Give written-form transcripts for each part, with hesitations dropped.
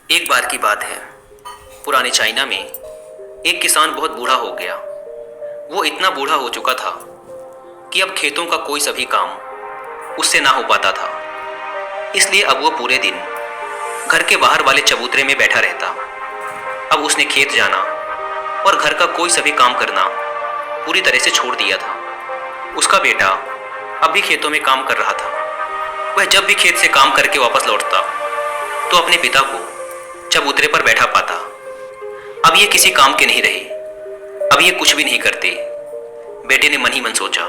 एक बार की बात है। पुराने चाइना में एक किसान बहुत बूढ़ा हो गया। वो इतना बूढ़ा हो चुका था कि अब खेतों का कोई सभी काम उससे ना हो पाता था। इसलिए अब वो पूरे दिन घर के बाहर वाले चबूतरे में बैठा रहता। अब उसने खेत जाना और घर का कोई सभी काम करना पूरी तरह से छोड़ दिया था। उसका बेटा अब भी खेतों में काम कर रहा था। वह जब भी खेत से काम करके वापस लौटता तो अपने पिता को चबूतरे पर बैठा पाता। अब ये किसी काम के नहीं रहे, अब ये कुछ भी नहीं करते। बेटे ने मन ही मन सोचा।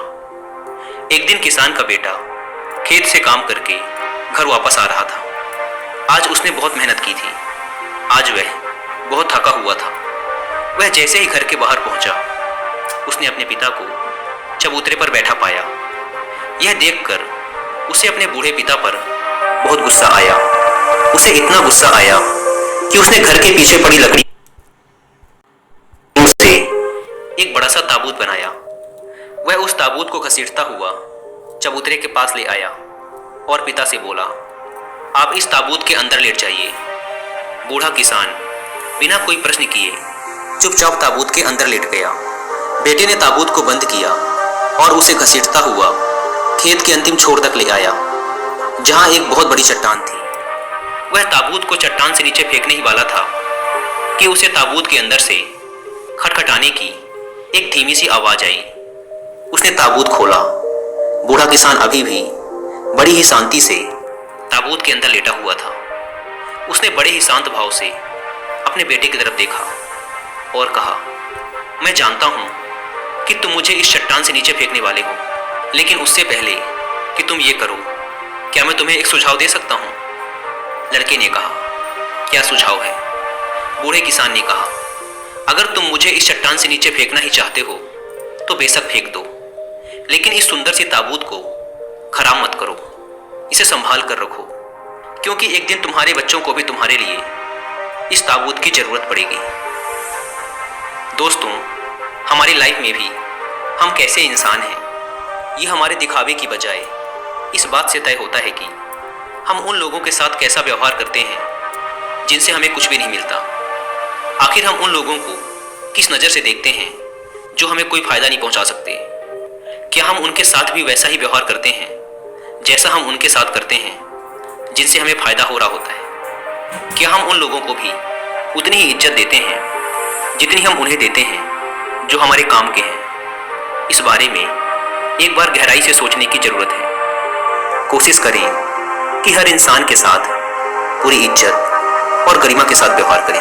एक दिन किसान का बेटा खेत से काम करके घर वापस आ रहा था। आज उसने बहुत मेहनत की थी। आज वह बहुत थका हुआ था। वह जैसे ही घर के बाहर पहुंचा, उसने अपने पिता को चबूतरे पर बैठा पाया। यह देखकर उसे अपने बूढ़े पिता पर बहुत गुस्सा आया। उसे इतना गुस्सा आया कि उसने घर के पीछे पड़ी लकड़ी से एक बड़ा सा ताबूत बनाया। वह उस ताबूत को घसीटता हुआ चबूतरे के पास ले आया और पिता से बोला, आप इस ताबूत के अंदर लेट जाइए। बूढ़ा किसान बिना कोई प्रश्न किए चुपचाप ताबूत के अंदर लेट गया। बेटे ने ताबूत को बंद किया और उसे घसीटता हुआ खेत के अंतिम छोर तक ले आया, जहां एक बहुत बड़ी चट्टान थी। वह ताबूत को चट्टान से नीचे फेंकने ही वाला था कि उसे ताबूत के अंदर से खटखटाने की एक धीमी सी आवाज आई। उसने ताबूत खोला। बूढ़ा किसान अभी भी बड़ी ही शांति से ताबूत के अंदर लेटा हुआ था। उसने बड़े ही शांत भाव से अपने बेटे की तरफ देखा और कहा, मैं जानता हूं कि तुम मुझे इस चट्टान से नीचे फेंकने वाले हो, लेकिन उससे पहले कि तुम ये करो, क्या मैं तुम्हें एक सुझाव दे सकता हूं? लड़के ने कहा, क्या सुझाव है? बूढ़े किसान ने कहा, अगर तुम मुझे इस चट्टान से नीचे फेंकना ही चाहते हो तो बेशक फेंक दो, लेकिन इस सुंदर सी ताबूत को खराब मत करो। इसे संभाल कर रखो, क्योंकि एक दिन तुम्हारे बच्चों को भी तुम्हारे लिए इस ताबूत की जरूरत पड़ेगी। दोस्तों, हमारी लाइफ में भी हम कैसे इंसान हैं, ये हमारे दिखावे की बजाय इस बात से तय होता है कि हम उन लोगों के साथ कैसा व्यवहार करते हैं जिनसे हमें कुछ भी नहीं मिलता। आखिर हम उन लोगों को किस नज़र से देखते हैं जो हमें कोई फायदा नहीं पहुंचा सकते? क्या हम उनके साथ भी वैसा ही व्यवहार करते हैं जैसा हम उनके साथ करते हैं जिनसे हमें फायदा हो रहा होता है? क्या हम उन लोगों को भी उतनी ही इज्जत देते हैं जितनी हम उन्हें देते हैं जो हमारे काम के हैं? इस बारे में एक बार गहराई से सोचने की जरूरत है। कोशिश करें कि हर इंसान के साथ पूरी इज्जत और गरिमा के साथ व्यवहार करें।